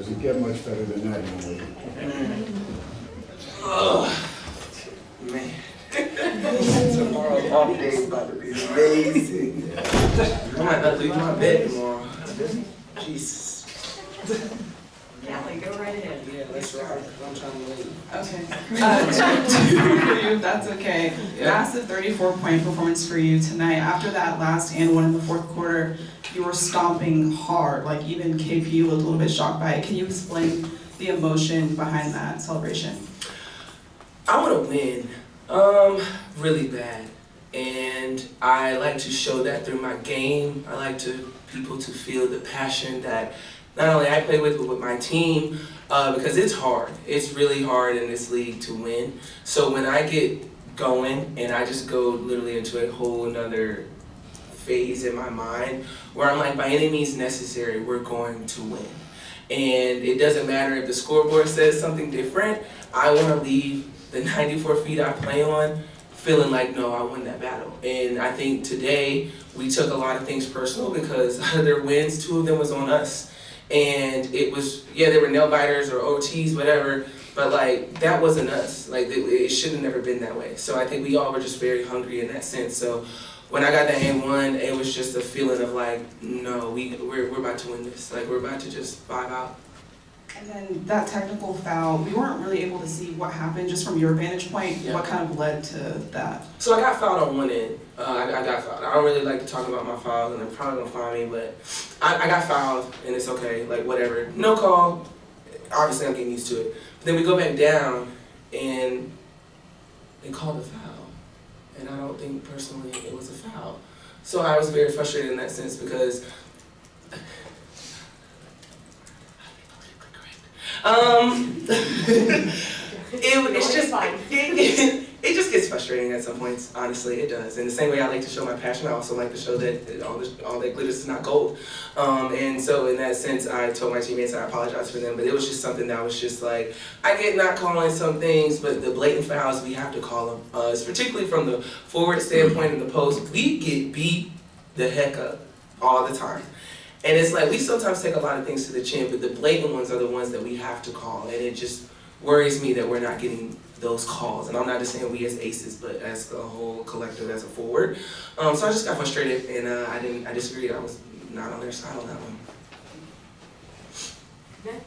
Does it get much better than that, young lady? Oh, man. Tomorrow's off day is about to be amazing. I might not leave my bed tomorrow. Jesus. Callie, go right ahead. Yeah, let's ride. I'm trying to leave. Okay. Two for you, if that's okay. Yeah. Massive 34-point performance for you tonight. After that last and one in the fourth quarter, you were stomping hard. Like even KP was a little bit shocked by it. Can you explain the emotion behind that celebration? I want to win, really bad, and I like to show that through my game. I like people to feel the passion that not only I play with, but with my team, because it's hard. It's really hard in this league to win. So when I get going and I just go literally into a whole another phase in my mind where I'm like, by any means necessary, we're going to win. And it doesn't matter if the scoreboard says something different. I want to leave the 94 feet I play on feeling like, no, I won that battle. And I think today we took a lot of things personal because out of their wins, 2 of them was on us. And it was, yeah, they were nail biters or OTs, whatever, but like that wasn't us. Like it should have never been that way. So I think we all were just very hungry in that sense. So when I got that and won, it was just a feeling of like, no, we're about to win this. Like we're about to just vibe out. And then that technical foul, we weren't really able to see what happened just from your vantage point. Yeah. What kind of led to that? So I got fouled on one end. I got fouled. I don't really like to talk about my fouls, and they're probably gonna find me, but I got fouled, and it's okay, like whatever. No call, obviously I'm getting used to it. But then we go back down, and they called a foul. And I don't think personally it was a foul. So I was very frustrated in that sense because it just gets frustrating at some points. Honestly, it does. In the same way I like to show my passion, I also like to show that all that glitters is not gold. And so in that sense, I told my teammates I apologize for them, but it was just something that was just like, I get not calling some things, but the blatant fouls, we have to call them. Particularly from the forward standpoint in the post, we get beat the heck up all the time. And it's like, we sometimes take a lot of things to the chin, but the blatant ones are the ones that we have to call. And it just worries me that we're not getting those calls. And I'm not just saying we as aces, but as a whole collective, as a forward. So I just got frustrated, and I disagreed. I was not on their side on that one.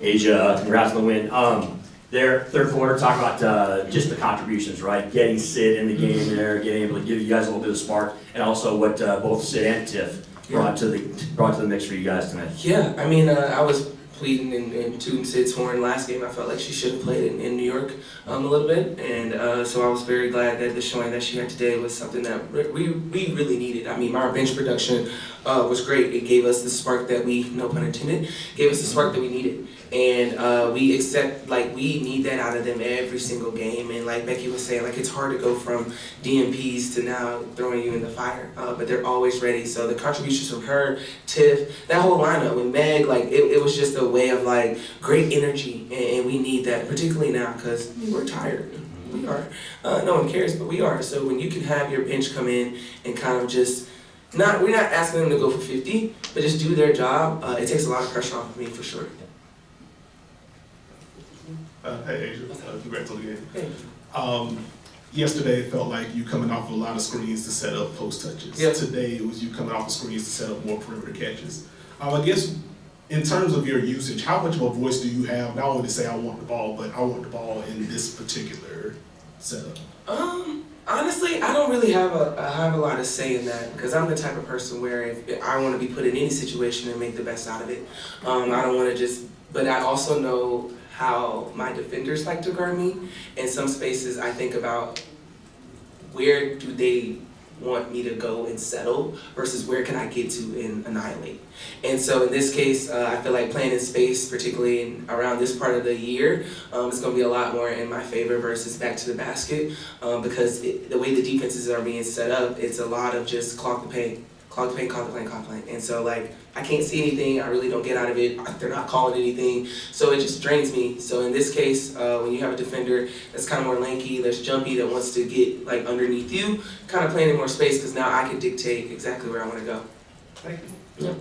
Asia, congrats on the win. Their third quarter, talk about just the contributions, right? Getting Sid in the game there, getting able to give you guys a little bit of spark, and also what both Sid and Tiff brought to the mix for you guys tonight. Yeah, I mean, I was pleading and tooting Sid's horn last game. I felt like she should have played in New York a little bit, and so I was very glad that the showing that she had today was something that we really needed. I mean, our bench production was great. It gave us the spark that we, no pun intended, gave us the spark that we needed. And we need that out of them every single game. And like Becky was saying, like it's hard to go from DMPs to now throwing you in the fire, but they're always ready. So the contributions from her, Tiff, that whole lineup with Meg, like it was just a way of like great energy, and we need that, particularly now because we're tired. We are. No one cares, but we are. So when you can have your bench come in and kind of just we're not asking them to go for 50, but just do their job. It takes a lot of pressure off of me for sure. Hey Asia, congrats on the game. Thank you. Yesterday it felt like you coming off a lot of screens to set up post touches. Yep. Today it was you coming off of screens to set up more perimeter catches. I guess in terms of your usage, how much of a voice do you have, not only to say I want the ball, but I want the ball in this particular setup? Honestly, I don't really have a lot to say in that because I'm the type of person where if I want to be put in any situation and make the best out of it. I don't want to but I also know how my defenders like to guard me. In some spaces, I think about where do they want me to go and settle versus where can I get to and annihilate. And so in this case, I feel like playing in space, particularly around this part of the year, is going to be a lot more in my favor versus back to the basket because the way the defenses are being set up, it's a lot of just clog the paint. And so like, I can't see anything, I really don't get out of it, they're not calling anything, so it just drains me. So in this case, when you have a defender that's kind of more lanky, that's jumpy, that wants to get like underneath you, kind of playing in more space because now I can dictate exactly where I want to go. Thank you. Yeah.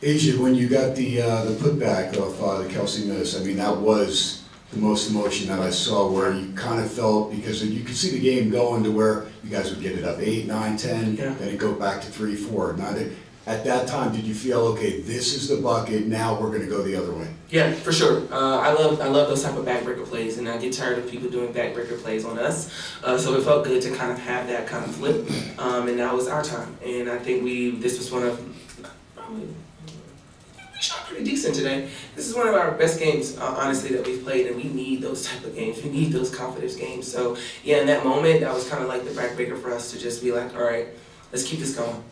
Asia, when you got the putback of the Kelsey miss, I mean, that was the most emotion that I saw, where you kind of felt, because you could see the game going to where you guys would get it up 8, 9, 10, Yeah. then it go back to 3, 4. Now, at that time, did you feel, okay, this is the bucket, now we're gonna go the other way? Yeah, for sure. I love those type of backbreaker plays, and I get tired of people doing backbreaker plays on us. So it felt good to kind of have that kind of flip, and that was our time. And I think this was one of, probably, we shot pretty decent today. This is one of our best games, honestly, that we've played, and we need those type of games. We need those confidence games. So yeah, in that moment, that was kind of like the backbreaker for us to just be like, all right, let's keep this going.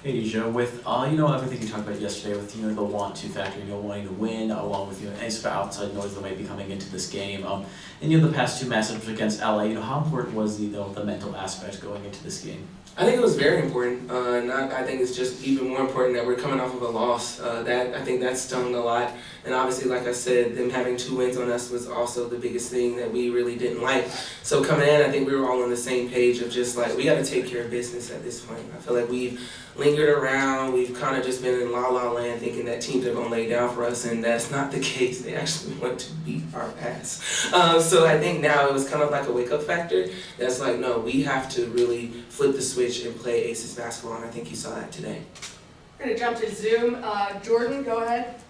Hey Asia, with everything you talked about yesterday, with the want-to factor, wanting to win, along with any sort of outside noise that might be coming into this game, and the past 2 matchups against LA, how important was the mental aspect going into this game? I think it was very important. I think it's just even more important that we're coming off of a loss. I think that stung a lot. And obviously, like I said, them having 2 wins on us was also the biggest thing that we really didn't like. So coming in, I think we were all on the same page of just like, we got to take care of business at this point. I feel like we've lingered around. We've kind of just been in la-la land thinking that teams are going to lay down for us, and that's not the case. They actually want to beat our ass. So I think now it was kind of like a wake-up factor. That's like, no, we have to really flip the switch and play Aces basketball, and I think you saw that today. We're gonna jump to Zoom. Jordan, go ahead.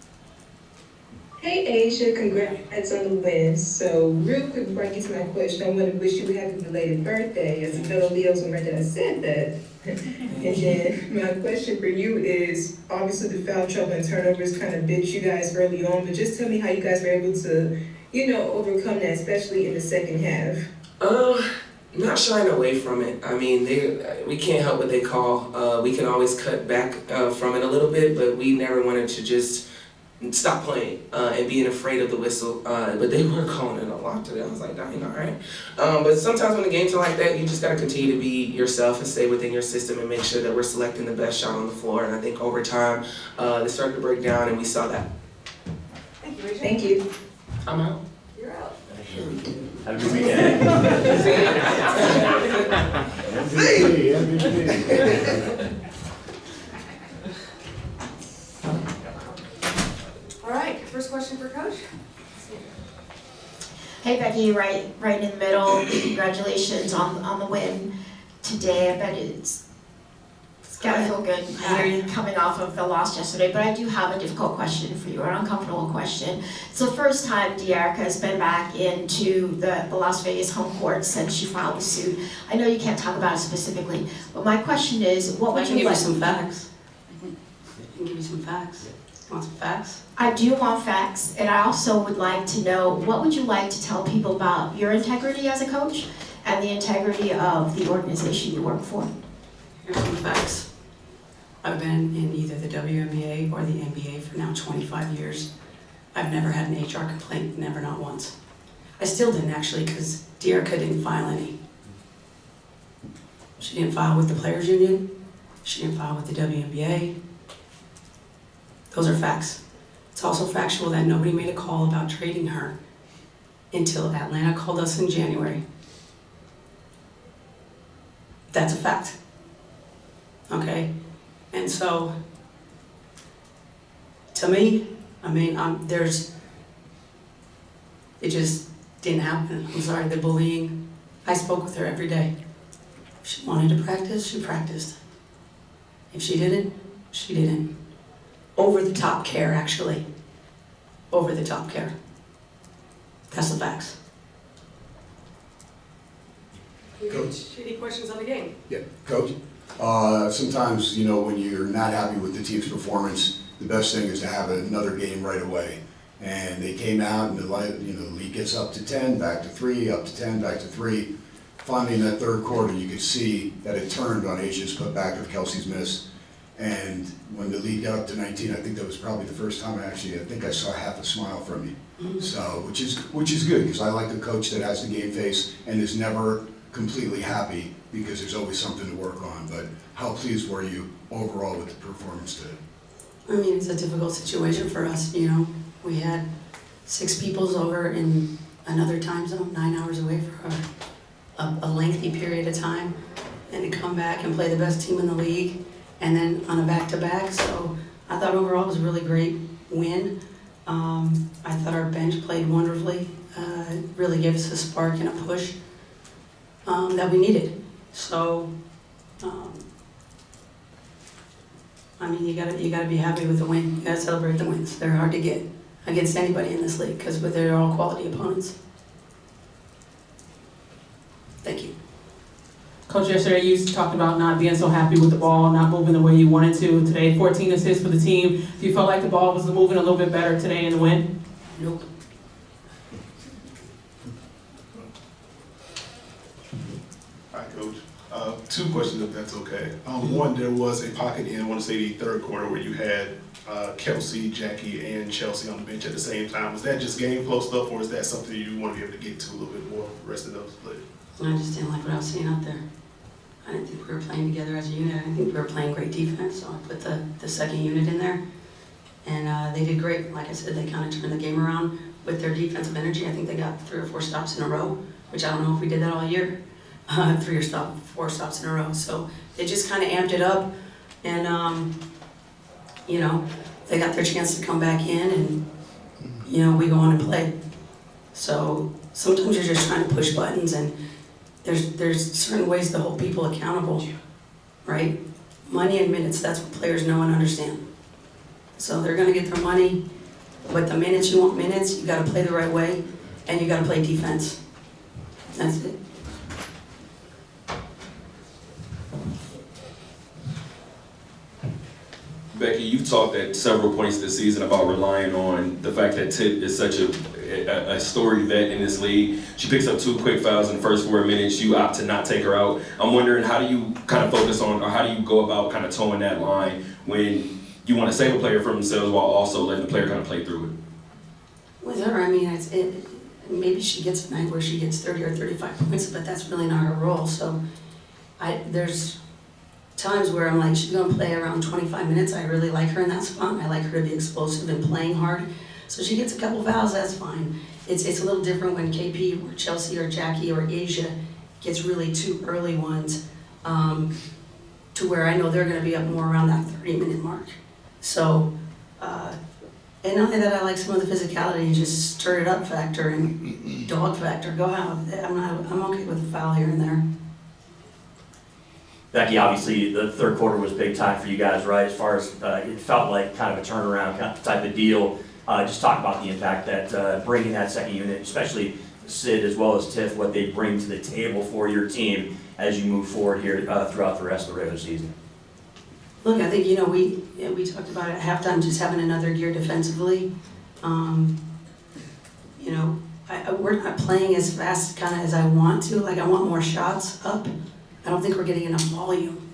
Hey Asia, congrats on the win. So real quick before I get to my question, I want to wish you a happy belated birthday. As a fellow Leo's, I'm right that I said that. And then my question for you is, obviously the foul trouble and turnovers kind of bit you guys early on, but just tell me how you guys were able to, overcome that, especially in the second half. Not shying away from it. I mean, we can't help what they call. We can always cut back from it a little bit, but we never wanted to just stop playing and being afraid of the whistle. But they were calling it a lot today. I was like, dang, all right. But sometimes when the games are like that, you just got to continue to be yourself and stay within your system and make sure that we're selecting the best shot on the floor. And I think over time, they started to break down, and we saw that. Thank you, Asia. Thank you. I'm out. You're out. Have a good weekend. MVP. All right, first question for Coach. Hey Becky, right in the middle. Congratulations on the win today. I bet it's gotta feel good coming off of the loss yesterday. But I do have a difficult question for you, an uncomfortable question. It's the first time De'Arica has been back into the Las Vegas home court since she filed the suit. I know you can't talk about it specifically, but my question is, what would I can you give you like? some facts. I can give you some facts. Want some facts? I do want facts, and I also would like to know, what would you like to tell people about your integrity as a coach and the integrity of the organization you work for? Here's some facts. I've been in either the WNBA or the NBA for now 25 years. I've never had an HR complaint, never, not once. I still didn't actually, because De'Arica didn't file any. She didn't file with the Players Union. She didn't file with the WNBA. Those are facts. It's also factual that nobody made a call about trading her until Atlanta called us in January. That's a fact. Okay? And so, to me, it just didn't happen. I'm sorry, the bullying, I spoke with her every day. If she wanted to practice, she practiced. If she didn't, she didn't. Over the top care, actually. Over the top care. That's the facts. Any questions on the game? Yeah, Coach. Sometimes, when you're not happy with the team's performance, the best thing is to have another game right away. And they came out, and the lead gets up to 10, back to 3, up to 10, back to 3. Finally, in that third quarter, you could see that it turned on Asia's putback of Kelsey's miss. And when the lead got up to 19, I think that was probably the first time I think I saw half a smile from you. Mm-hmm. So, which is good, because I like a coach that has the game face and is never completely happy, because there's always something to work on. But how pleased were you overall with the performance today? I mean, it's a difficult situation for us, We had 6 peoples over in another time zone, 9 hours away for a lengthy period of time, and to come back and play the best team in the league and then on a back-to-back. So I thought overall it was a really great win. I thought our bench played wonderfully, really gave us a spark and a push that we needed. So, I mean, you gotta be happy with the win. You gotta celebrate the wins. They're hard to get against anybody in this league because they're all quality opponents. Thank you. Coach, yesterday you talked about not being so happy with the ball, not moving the way you wanted to. Today, 14 assists for the team. Do you feel like the ball was moving a little bit better today in the win? Nope. Hi, Coach. Two questions, if that's okay. One, there was a pocket in, I want to say the third quarter, where you had Kelsey, Jackie, and Chelsea on the bench at the same time. Was that just game flow stuff, or is that something you want to be able to get to a little bit more the rest of those players? I just didn't like what I was seeing out there. I didn't think we were playing together as a unit. I didn't think we were playing great defense, so I put the second unit in there. And they did great. Like I said, they kind of turned the game around with their defensive energy. I think they got 3 or 4 stops in a row, which I don't know if we did that all year. 3 or 4 stops in a row. So they just kind of amped it up, and you know, they got their chance to come back in, and you know, we go on and play. So sometimes you're just trying to push buttons, and there's certain ways to hold people accountable, right? Money and minutes, that's what players know and understand. So they're gonna get their money, but the minutes you want minutes, you gotta play the right way, and you gotta play defense. That's it. Becky, you've talked at several points this season about relying on the fact that Tip is such a storied vet in this league. She picks up 2 quick fouls in the first 4 minutes. You opt to not take her out. I'm wondering, how do you kind of focus on, or how do you go about kind of towing that line when you want to save a player from themselves while also letting the player kind of play through it? With her, I mean, maybe she gets a night where she gets 30 or 35 points, but that's really not her role. So there's times where I'm like, she's gonna play around 25 minutes. I really like her in that spot. I like her to be explosive and playing hard. So she gets a couple fouls, that's fine. It's a little different when KP or Chelsea or Jackie or Asia gets really 2 early ones, to where I know they're gonna be up more around that 30-minute mark. So, and not only that, I like some of the physicality and just stir it up factor and dog factor. Go out. I'm okay with a foul here and there. Becky, obviously, the third quarter was big time for you guys, right? As far as it felt like kind of a turnaround type of deal. Just talk about the impact that bringing that second unit, especially Sid as well as Tiff, what they bring to the table for your team as you move forward here throughout the rest of the regular season. Look, I think, you know, we talked about it at halftime, just having another gear defensively. You know, we're not playing as fast kind of as I want to. Like, I want more shots up. I don't think we're getting enough volume.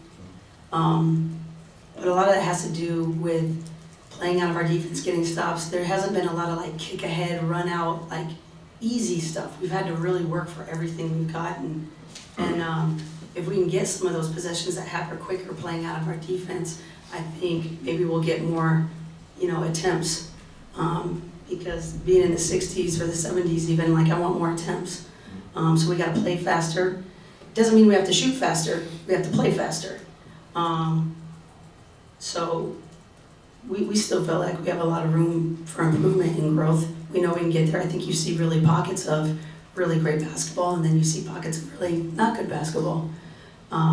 But a lot of that has to do with playing out of our defense, getting stops. There hasn't been a lot of like kick ahead, run out, like easy stuff. We've had to really work for everything we've gotten. And if we can get some of those possessions that happen quicker playing out of our defense, I think maybe we'll get more, you know, attempts. Because being in the 60s or the 70s even, like I want more attempts. So we gotta play faster. Doesn't mean we have to shoot faster, we have to play faster. So we still feel like we have a lot of room for improvement and growth. We know we can get there. I think you see really pockets of really great basketball, and then you see pockets of really not good basketball.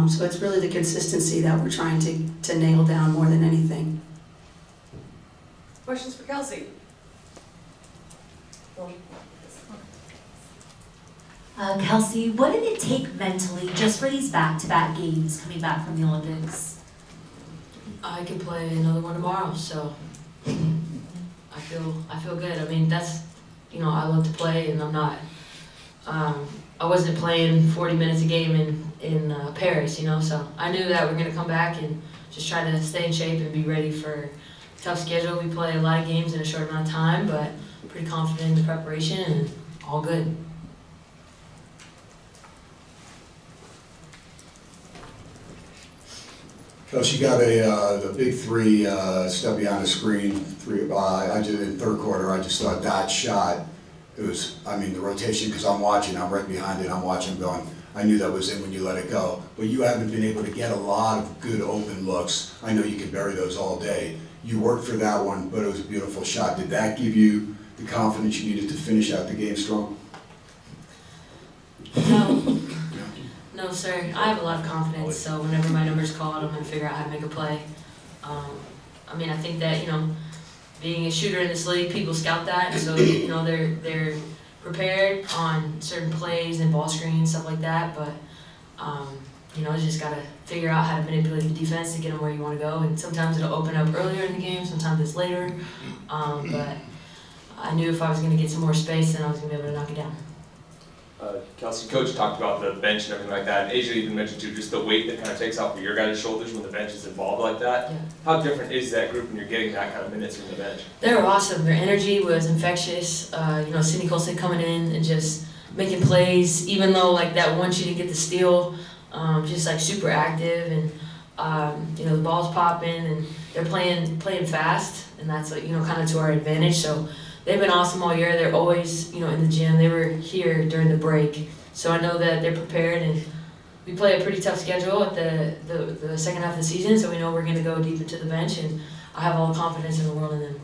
So it's really the consistency that we're trying to nail down more than anything. Questions for Kelsey? Kelsey, what did it take mentally just for these back-to-back games coming back from the Olympics? I can play another one tomorrow, so I feel good. I mean, that's, you know, I love to play, and I'm not. I wasn't playing 40 minutes a game in Paris, you know, so I knew that we're gonna come back and just try to stay in shape and be ready for a tough schedule. We play a lot of games in a short amount of time, but pretty confident in the preparation and all good. Kelsey got the big 3 step behind the screen. I did it in third quarter. I just thought that shot. It was, I mean, the rotation, because I'm watching, I'm right behind it. I'm watching, going, I knew that was in when you let it go. But you haven't been able to get a lot of good open looks. I know you can bury those all day. You worked for that one, but it was a beautiful shot. Did that give you the confidence you needed to finish out the game strong? No. No, sir. I have a lot of confidence, so whenever my number's called, I'm gonna figure out how to make a play. I mean, I think that, being a shooter in this league, people scout that, and so, they're prepared on certain plays and ball screens, stuff like that, but, you just gotta figure out how to manipulate the defense to get them where you wanna go, and sometimes it'll open up earlier in the game, sometimes it's later, but I knew if I was gonna get some more space, then I was gonna be able to knock it down. Kelsey, coach talked about the bench and everything like that, and Asia even mentioned too, just the weight that kind of takes off of your guys' shoulders when the bench is involved like that. Yeah. How different is that group when you're getting that kind of minutes from the bench? They were awesome. Their energy was infectious. Cindy Colson coming in and just making plays, even though like that one she didn't get the steal, just like super active, and the ball's popping, and they're playing fast, and that's like kind of to our advantage. So they've been awesome all year. They're always in the gym. They were here during the break, so I know that they're prepared, and we play a pretty tough schedule at the second half of the season, so we know we're going to go deep into the bench, and I have all the confidence in the world in them.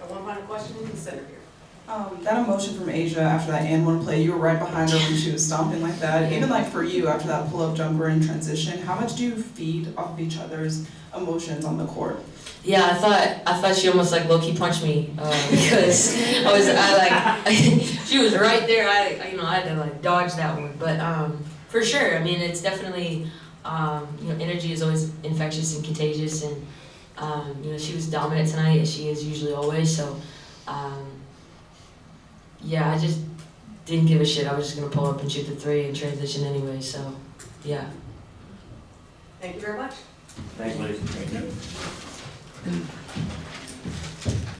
And one final question in the center here. That emotion from Asia after that and one play, you were right behind her when she was stomping like that. Even like for you after that pull-up jumper in transition, how much do you feed off of each other's emotions on the court? Yeah, I thought she almost like low-key punched me because she was right there. I had to like dodge that one, but for sure. I mean, it's definitely energy is always infectious and contagious, and she was dominant tonight as she is usually always. So yeah, I just didn't give a shit. I was just gonna pull up and shoot the three and transition anyway. So yeah. Thank you very much. Thanks, ladies. Thank you.